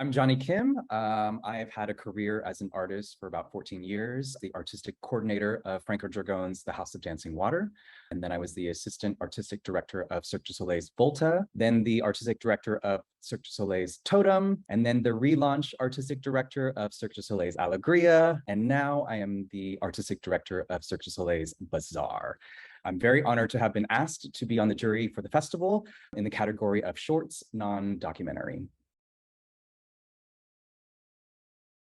I'm Johnny Kim. I have had a career as an artist for about 14 years, the artistic coordinator of Franco Dragone's The House of Dancing Water. And then I was the assistant artistic director of Cirque du Soleil's Volta, then the artistic director of Cirque du Soleil's Totem, and then the relaunch artistic director of Cirque du Soleil's Alegria. And now I am the artistic director of Cirque du Soleil's Bazaar. I'm very honored to have been asked to be on the jury for the festival in the category of shorts, non-documentary.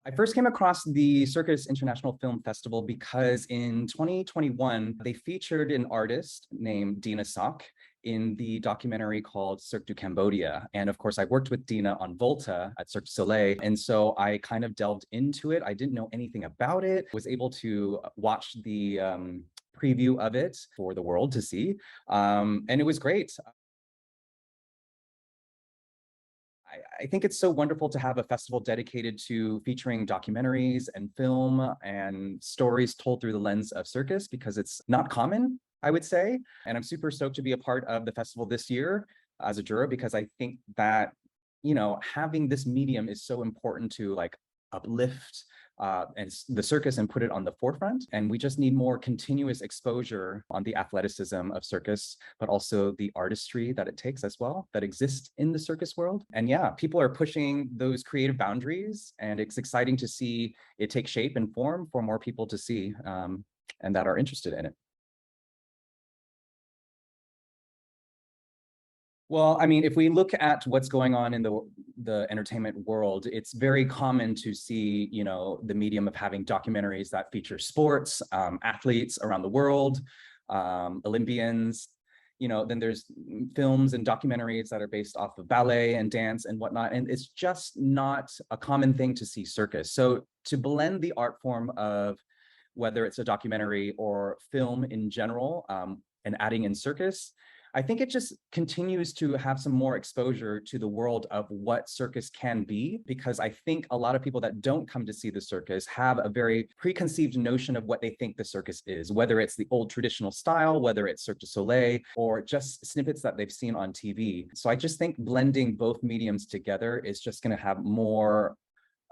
I first came across the Circus International Film Festival because in 2021, they featured an artist named Dina Sok in the documentary called Cirque du Cambodia. And of course, I worked with Dina on Volta at Cirque du Soleil. And so I kind of delved into it. I didn't know anything about it, was able to watch the preview of it for the world to see. And it was great. I think it's so wonderful to have a festival dedicated to featuring documentaries and film and stories told through the lens of circus, because it's not common, I would say. And I'm super stoked to be a part of the festival this year as a juror, because I think that, you know, having this medium is so important to like uplift and the circus and put it on the forefront. And we just need more continuous exposure on the athleticism of circus, but also the artistry that it takes as well, that exists in the circus world. And yeah, people are pushing those creative boundaries, and it's exciting to see it take shape and form for more people to see and that are interested in it. Well, I mean, if we look at what's going on in the entertainment world, it's very common to see, you know, the medium of having documentaries that feature sports, athletes around the world, Olympians, you know, then there's films and documentaries that are based off of ballet and dance and whatnot. And it's just not a common thing to see circus. So to blend the art form of whether it's a documentary or film in general, and adding in circus, I think it just continues to have some more exposure to the world of what circus can be, because I think a lot of people that don't come to see the circus have a very preconceived notion of what they think the circus is, whether it's the old traditional style, whether it's Cirque du Soleil, or just snippets that they've seen on TV. So I just think blending both mediums together is just going to have more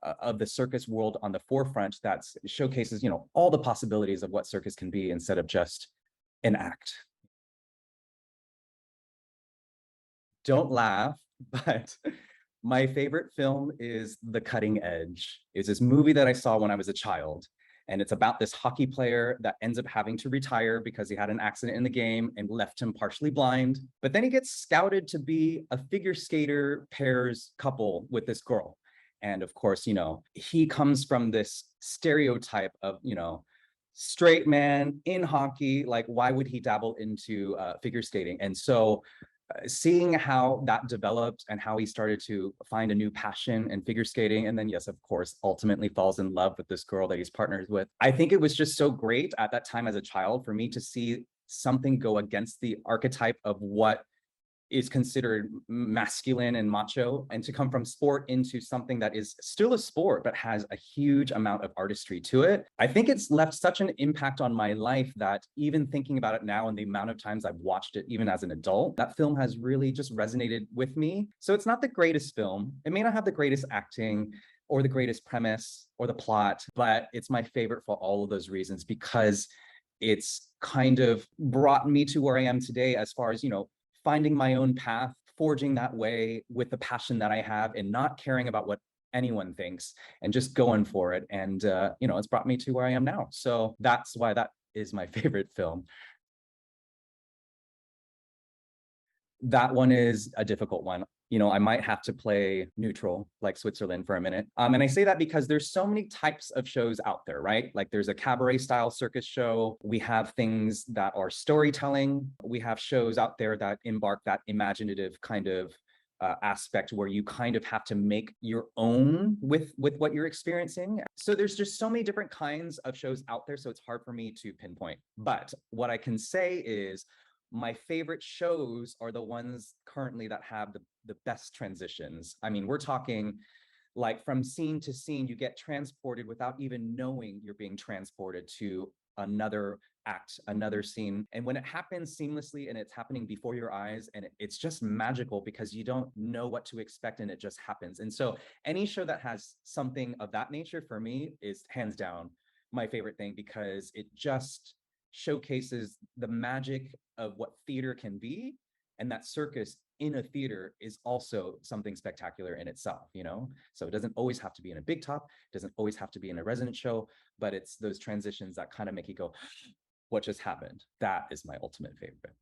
of the circus world on the forefront that showcases, you know, all the possibilities of what circus can be instead of just an act. Don't laugh, but my favorite film is The Cutting Edge. It's this movie that I saw when I was a child, and it's about this hockey player that ends up having to retire because he had an accident in the game and left him partially blind. But then he gets scouted to be a figure skater pairs couple with this girl. And of course, you know, he comes from this stereotype of, you know, straight man in hockey. Like, why would he dabble into figure skating? And so seeing how that developed and how he started to find a new passion in figure skating, and then, yes, of course, ultimately falls in love with this girl that he's partners with. I think it was just so great at that time as a child for me to see something go against the archetype of what is considered masculine and macho, and to come from sport into something that is still a sport but has a huge amount of artistry to it. I think it's left such an impact on my life that even thinking about it now and the amount of times I've watched it even as an adult, that film has really just resonated with me. So it's not the greatest film, it may not have the greatest acting or the greatest premise or the plot, but it's my favorite for all of those reasons, because it's kind of brought me to where I am today, as far as, you know, finding my own path, forging that way with the passion that I have, and not caring about what anyone thinks and just going for it. And, you know, it's brought me to where I am now. So that's why that is my favorite film. That one is a difficult one. You know, I might have to play neutral, like Switzerland, for a minute. And I say that because there's so many types of shows out there, right? Like there's a cabaret style circus show. We have things that are storytelling. We have shows out there that embark that imaginative kind of aspect where you kind of have to make your own with what you're experiencing. So there's just so many different kinds of shows out there. So it's hard for me to pinpoint. But what I can say is, my favorite shows are the ones currently that have the best transitions. I mean, we're talking like from scene to scene, you get transported without even knowing you're being transported to another act, another scene. And when it happens seamlessly and it's happening before your eyes, and it's just magical because you don't know what to expect and it just happens. And so any show that has something of that nature for me is hands down my favorite thing, because it just showcases the magic of what theater can be, and that circus in a theater is also something spectacular in itself, you know? So it doesn't always have to be in a big top, it doesn't always have to be in a resident show, but it's those transitions that kind of make you go, what just happened? That is my ultimate favorite.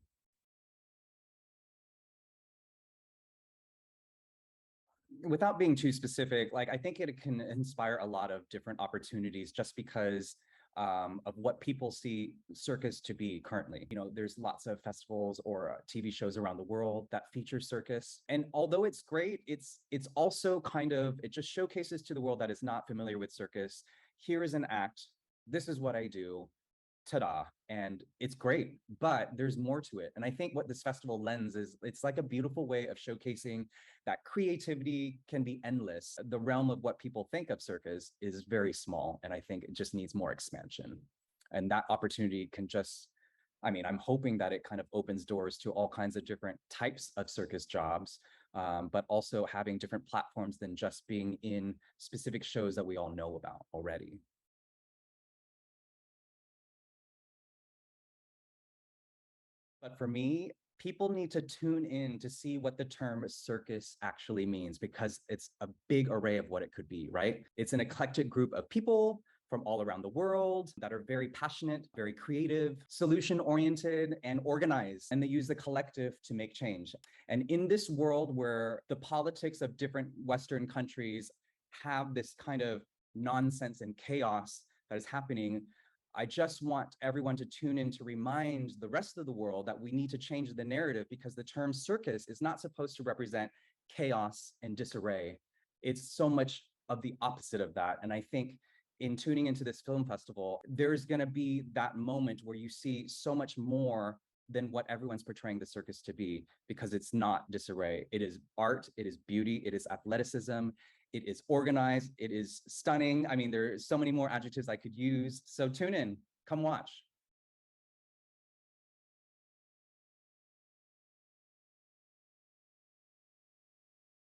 Without being too specific, like I think it can inspire a lot of different opportunities just because of what people see circus to be currently. You know, there's lots of festivals or TV shows around the world that feature circus, and although it's great, it's also kind of, it just showcases to the world that is not familiar with circus. Here is an act. This is what I do, ta-da, and it's great, but there's more to it. And I think what this festival lends is it's like a beautiful way of showcasing that creativity can be endless. The realm of what people think of circus is very small, and I think it just needs more expansion. And that opportunity can just, I mean, I'm hoping that it kind of opens doors to all kinds of different types of circus jobs, but also having different platforms than just being in specific shows that we all know about already. But for me, people need to tune in to see what the term circus actually means, because it's a big array of what it could be, right? It's an eclectic group of people from all around the world that are very passionate, very creative, solution oriented, and organized. And they use the collective to make change. And in this world where the politics of different Western countries have this kind of nonsense and chaos that is happening, I just want everyone to tune in to remind the rest of the world that we need to change the narrative, because the term circus is not supposed to represent chaos and disarray. It's so much of the opposite of that. And I think in tuning into this film festival, there's going to be that moment where you see so much more than what everyone's portraying the circus to be, because it's not disarray. It is art, it is beauty, it is athleticism, it is organized, it is stunning. I mean, there's so many more adjectives I could use. So tune in, come watch.